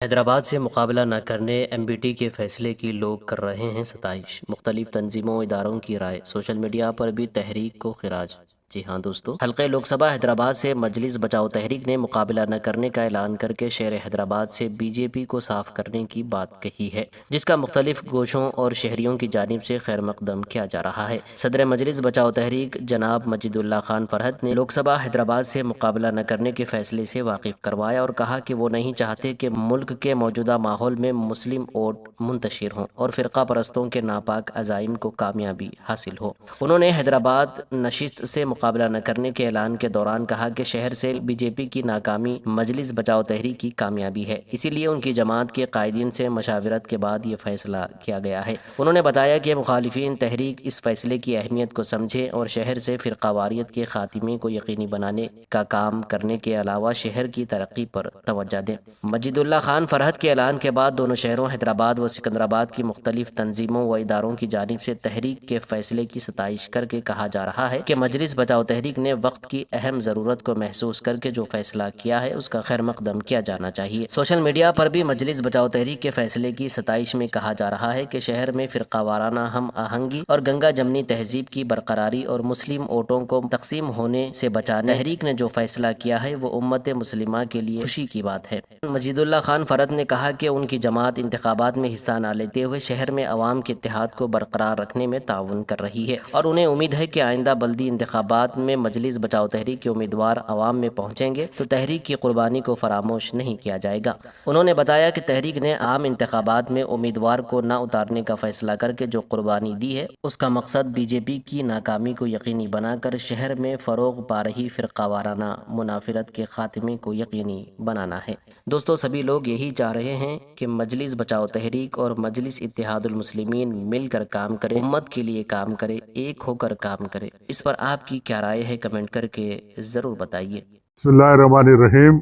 हैदराबाद से मुकाबला न करने एमबीटी के फैसले की लोग कर रहे हैं सताइश। मुख्तलिफ तंजीमों इदारों की राय, सोशल मीडिया पर भी तहरीक को खिराज। जी हाँ दोस्तों, हल्के लोकसभा हैदराबाद से मजलिस बचाओ तहरीक ने मुकाबला न करने का ऐलान करके शहर हैदराबाद से बीजेपी को साफ करने की बात कही है, जिसका मुख्तलिफ गोशों और शहरियों की जानिब से खैर मकदम किया जा रहा है। सदर मजलिस बचाओ तहरीक जनाब मजिदुल्लाह खान फरहत ने लोकसभा हैदराबाद से मुकाबला न करने के फैसले से वाकिफ करवाया और कहा कि वो नहीं चाहते कि मुल्क के मौजूदा माहौल में मुस्लिम वोट मुंतशिर हों और फ़िरका परस्तों के नापाक अज़ाइम को कामयाबी हासिल हो। उन्होंने हैदराबाद नशिस्त से मुकाबला न करने के ऐलान के दौरान कहा कि शहर से बीजेपी की नाकामी मजलिस बचाओ तहरीक की कामयाबी है, इसीलिए उनकी जमात के कायदीन से मशावरत के बाद ये फैसला किया गया है। उन्होंने बताया कि मुखालिफिन तहरीक इस फैसले की अहमियत को समझें और शहर से फ़िरकावारियत के खात्मे को यकीनी बनाने का काम करने के अलावा शहर की तरक्की पर तवज्जो दें। मजिदुल्लाह खान फरहत के ऐलान के बाद दोनों शहरों हैदराबाद व सिकंदराबाद की मुख्तलिफ तंजीमों व इदारों की जानिब से तहरीक के फैसले की सताइश करके कहा जा रहा है कि मजलिस बचाओ तहरीक ने वक्त की अहम ज़रूरत को महसूस करके जो फैसला किया है उसका खैर मकदम किया जाना चाहिए। सोशल मीडिया पर भी मजलिस बचाओ तहरीक के फैसले की सताइश में कहा जा रहा है कि शहर में फ़िरकावाराना हम आहंगी और गंगा जमनी तहजीब की बरकरारी और मुस्लिम वोटों को तकसीम होने से बचाने तहरीक ने जो फैसला किया है वो उम्मत मुस्लिमा के लिए खुशी की बात है। मजीदुल्लाह खान फरहत ने कहा कि उनकी जमात इंतखाबात में हिस्सा न लेते हुए शहर में अवाम के इत्तेहाद को बरकरार रखने में ताउन कर रही है और उन्हें उम्मीद है कि आइंदा बल्दी इंतखाबात में मजलिस बचाओ तहरीक के उम्मीदवार अवाम में पहुँचेंगे तो तहरीक की कुर्बानी को फरामोश नहीं किया जाएगा। उन्होंने बताया कि तहरीक ने आम इंतखाबात में उम्मीदवार को न उतारने का फैसला करके जो कुर्बानी दी है उसका मकसद बीजेपी की नाकामी को यकीनी बनाकर शहर में फ़रोग पा रही फ़िरकावाराना मुनाफिरत के खात्मे को यकीनी बनाना है। दोस्तों, सभी लोग यही चाह रहे हैं कि मजलिस बचाओ तहरीक और मजलिस इत्तेहादुल मुस्लिमीन मिलकर काम करे, उम्मत के लिए काम करे, एक होकर काम करे। इस पर आपकी क्या राय है, कमेंट करके ज़रूर बताइए। बिस्मिल्लाहिर्रहमानिर्रहीम।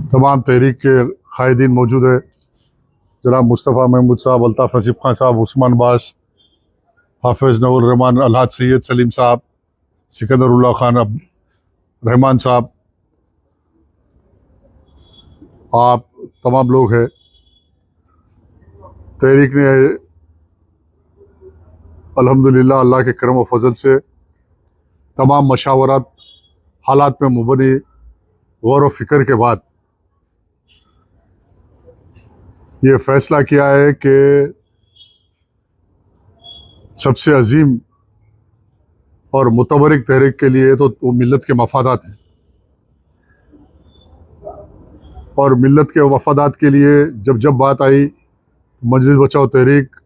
तमाम तहरीक के कायदीन मौजूद है, जनाब मुस्तफ़ा महमूद साहब, अल्ताफ़ नसीब खान साहब, उस्मान बास, हाफिज़ नऊर रहमान, अलहाज सैयद सलीम साहब, सिकंदरुल्लाह खान रहमान साहब, आप तमाम लोग हैं। तहरीक ने अल्हम्दुलिल्लाह अल्लाह के करम व फजल से तमाम मशावरत हालात में मुबनी गौर व फिक्र के बाद ये फ़ैसला किया है कि सबसे अजीम और मुतबरिक तहरीक के लिए तो वो मिल्लत के मफादात हैं और मिल्लत के मफादात के लिए जब जब बात आई, मजलिस बचाओ तहरीक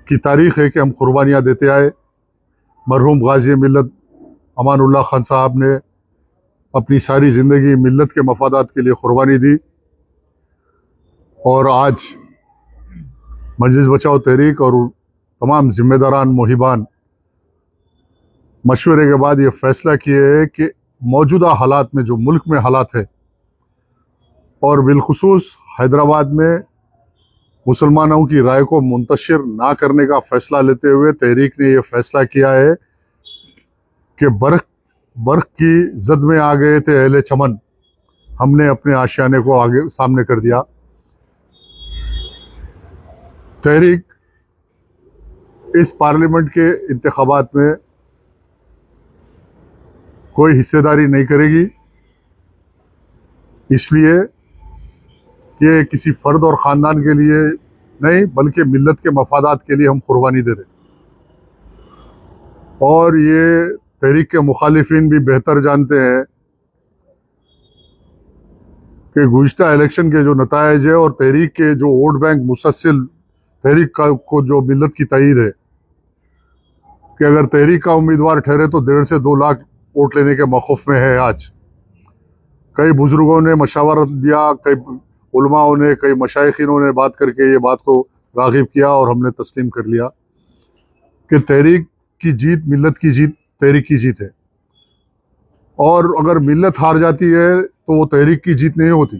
की तारीख़ है कि हम कुर्बानियाँ देते आए। मरहूम गाज़ी मिल्लत अमानुल्लाह खान साहब ने अपनी सारी ज़िंदगी मिल्लत के मफादात के लिए कुर्बानी दी और आज मजलिस बचाओ तहरीक और तमाम ज़िम्मेदारान मुहिबान मशवरे के बाद ये फ़ैसला किए है कि मौजूदा हालात में जो मुल्क में हालात है और बिलखुसूस हैदराबाद में मुसलमानों की राय को मुंतशिर ना करने का फ़ैसला लेते हुए तहरीक ने यह फ़ैसला किया है कि बर्क़ की जद में आ गए थे अहले चमन, हमने अपने आशियाने को आगे सामने कर दिया। तहरीक इस पार्लियामेंट के इंतखाबात में कोई हिस्सेदारी नहीं करेगी, इसलिए कि किसी फ़र्द और ख़ानदान के लिए नहीं बल्कि मिल्लत के मफादात के लिए हम कुर्बानी दे रहे। और ये तहरीक के मुखालिफिन भी बेहतर जानते हैं कि गुज़िश्ता इलेक्शन के जो नताइज है और तहरीक के जो वोट बैंक मुसलसल तहरीक को जो मिल्लत की तायीद है कि अगर तहरीक का उम्मीदवार ठहरे तो 1.5 से 2 लाख वोट लेने के मौक़िफ़ में है। आज कई बुज़ुर्गों ने मशावरत दिया, कई उलमाओं ने, कई मशाइखिनों ने बात करके ये बात को राग़िब किया और हमने तस्लीम कर लिया कि तहरीक की जीत मिल्लत की जीत, तहरीक की जीत है। और अगर मिल्लत हार जाती है तो वो तहरीक की जीत नहीं होती।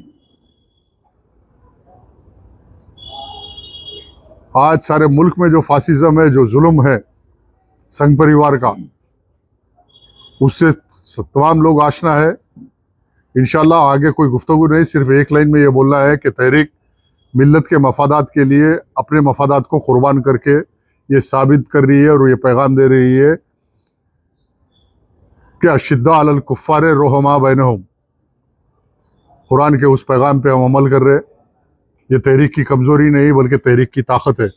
आज सारे मुल्क में जो फासिज्म है, जो जुल्म है संघ परिवार का, उससे तमाम लोग आशना है इंशाल्लाह आगे कोई गुफ्तगू नहीं, सिर्फ एक लाइन में ये बोलना है कि तहरीक मिल्लत के मफादात के लिए अपने मफादात को कुर्बान करके ये साबित कर रही है और ये पैगाम दे रही है कि अशिद्दा अलल कुफ्फार रोहमा बैनहुम, कुरान के उस पैगाम पे हम अमल कर रहे हैं। ये तहरीक की कमज़ोरी नहीं बल्कि तहरीक की ताकत है।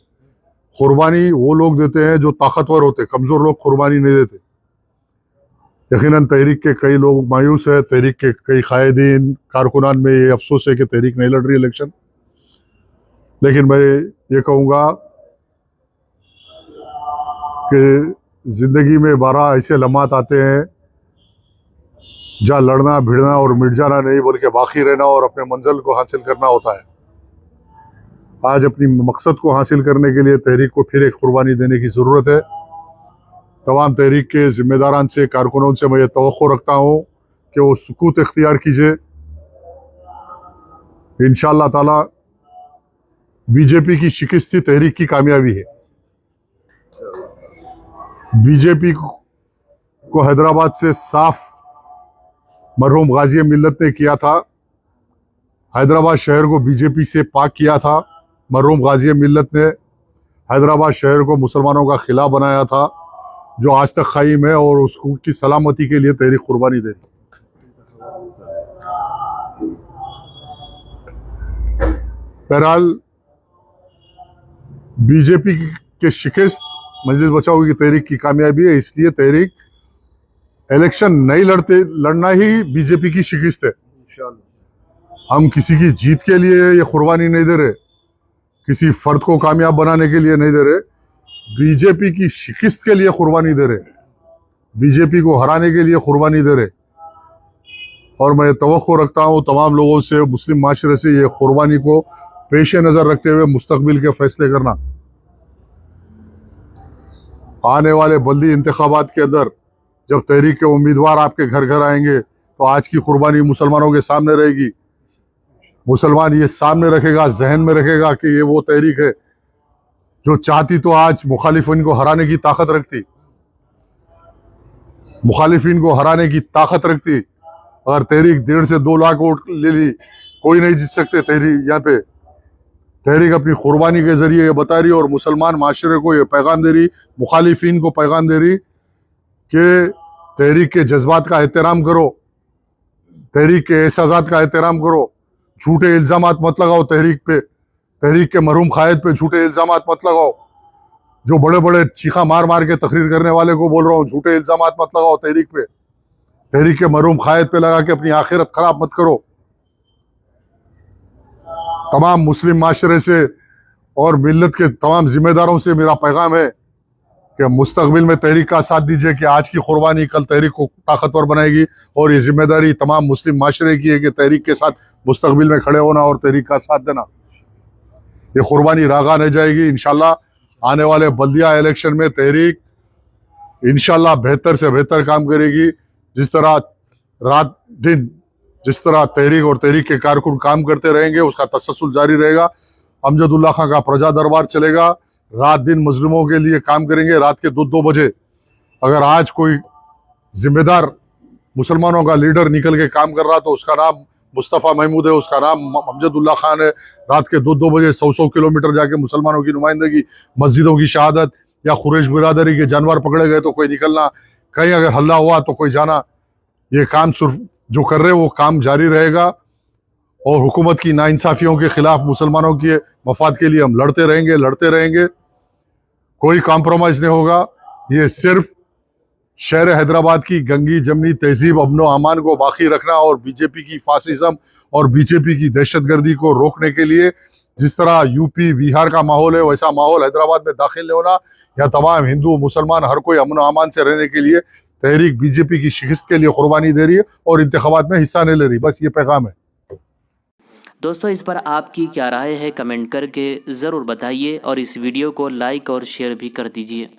कुर्बानी वो लोग देते हैं जो ताकतवर होते, कमज़ोर लोग कुर्बानी नहीं देते। यकीनन तहरीक के कई लोग मायूस है, तहरीक के कई कायदीन कारकुनान में ये अफसोस है कि तहरीक नहीं लड़ रही इलेक्शन। लेकिन मैं ये कहूँगा कि ज़िंदगी में 12 ऐसे लम्हात आते हैं जहाँ लड़ना भिड़ना और मिट जाना नहीं बल्कि बाकी रहना और अपने मंजिल को हासिल करना होता है। आज अपनी मकसद को हासिल करने के लिए तहरीक को फिर एक कुर्बानी देने की ज़रूरत है। तमाम तहरीक के ज़िम्मेदारान से, कारकुनों से मैं ये तवक्को रखता हूँ कि वो सुकूत इख्तियार कीजिए। इंशाअल्लाह ताला बीजेपी की शिकस्त ही तहरीक की कामयाबी है। बीजेपी को हैदराबाद से साफ मरहूम गाजी मिल्लत ने किया था। हैदराबाद शहर को बीजेपी से पाक किया था। मरहूम गाजी मिल्लत ने हैदराबाद शहर को मुसलमानों का खिला बनाया था जो आज तक कायम है और उसको की सलामती के लिए तहरीक कुर्बानी दे रही। बहरहाल बीजेपी के शिकस्त मजलिस बचाओ की तहरीक की कामयाबी है, इसलिए तहरीक इलेक्शन नहीं लड़ना ही बीजेपी की शिकस्त है। हम किसी की जीत के लिए ये कुर्बानी नहीं दे रहे, किसी फर्द को कामयाब बनाने के लिए नहीं दे रहे, बीजेपी की शिकस्त के लिए कुर्बानी दे रहे, बीजेपी को हराने के लिए कुर्बानी दे रहे। और मैं तवक्को रखता हूँ तमाम लोगों से, मुस्लिम माशरे से, ये कुर्बानी को पेश नज़र रखते हुए मुस्तकबिल के फैसले करना। आने वाले बल्दी इंतखाबात के अंदर जब तहरीक के उम्मीदवार आपके घर घर आएंगे तो आज की कुर्बानी मुसलमानों के सामने रहेगी। मुसलमान ये सामने रखेगा, जहन में रखेगा कि ये वो तहरीक है जो चाहती तो आज मुखालिफिन को हराने की ताकत रखती, मुखालिफिन को हराने की ताकत रखती। अगर तहरीक 1.5 से 2 लाख वोट ले ली, कोई नहीं जीत सकते तहरीक। यहाँ पे तहरीक अपनी कुर्बानी के जरिए ये बता रही और मुसलमान माशरे को ये पैगाम दे रही, मुखालिफिन को पैगाम दे रही कि तहरीक के जज्बात का एहतराम करो, तहरीक के एहसासात का एहतराम करो, झूठे इल्ज़ामात मत लगाओ तहरीक पे, तहरीक के मरहूम कायद पे झूठे इल्ज़ामात मत लगाओ। जो बड़े बड़े चीखा मार मार के तकरीर करने वाले को बोल रहा हूँ, झूठे इल्ज़ामात मत लगाओ तहरीक पे, तहरीक के मरहूम कायद पे लगा के अपनी आखिरत खराब मत करो। तमाम मुस्लिम माशरे से और मिल्लत के तमाम जिम्मेदारों से मेरा पैगाम है कि मुस्तकबिल में तहरीक का साथ दीजिए कि आज की कुर्बानी कल तहरीक को ताकतवर बनाएगी और ये जिम्मेदारी तमाम मुस्लिम माशरे की है कि तहरीक के साथ मुस्तकबिल में खड़े होना और तहरीक का साथ देना। ये कुर्बानी रागा नहीं जाएगी। इंशाल्लाह आने वाले बल्दिया इलेक्शन में तहरीक इंशाल्लाह बेहतर से बेहतर काम करेगी। जिस तरह रात दिन जिस तरह तहरीक और तहरीक के कारकुन काम करते रहेंगे उसका तसलसल जारी रहेगा। अमजदुल्ला खां का प्रजा दरबार चलेगा, रात दिन मजलूमों के लिए काम करेंगे। रात के 2-2 बजे अगर आज कोई जिम्मेदार मुसलमानों का लीडर निकल के काम कर रहा तो उसका नाम मुस्तफ़ा महमूद है, उसका नाम अमजदुल्ला खान है। रात के 2-2 बजे 100-100 किलोमीटर जाके मुसलमानों की नुमाइंदगी, मस्जिदों की शहादत या कुरैश बिरादरी के जानवर पकड़े गए तो कोई निकलना, कहीं अगर हल्ला हुआ तो कोई जाना। ये काम सिर्फ जो कर रहे वो काम जारी रहेगा और हुकूमत की नाइंसाफियों के खिलाफ मुसलमानों के मफाद के लिए हम लड़ते रहेंगे। कोई कॉम्प्रोमाइज़ नहीं होगा। ये सिर्फ शहर हैदराबाद की गंगी जमनी तहजीब अमन अमान को बाकी रखना और बीजेपी की फासिज्म और बीजेपी की दहशतगर्दी को रोकने के लिए जिस तरह यूपी बिहार का माहौल है वैसा माहौल हैदराबाद में दाखिल नहीं होना। यहाँ तमाम हिंदू मुसलमान हर कोई अमन अमान से रहने के लिए तहरीक बीजेपी की शिकस्त के लिए कुर्बानी दे रही है और इंतखाबात में हिस्सा नहीं ले रही। बस ये पैगाम है। दोस्तों, इस पर आपकी क्या राय है कमेंट करके ज़रूर बताइए और इस वीडियो को लाइक और शेयर भी कर दीजिए।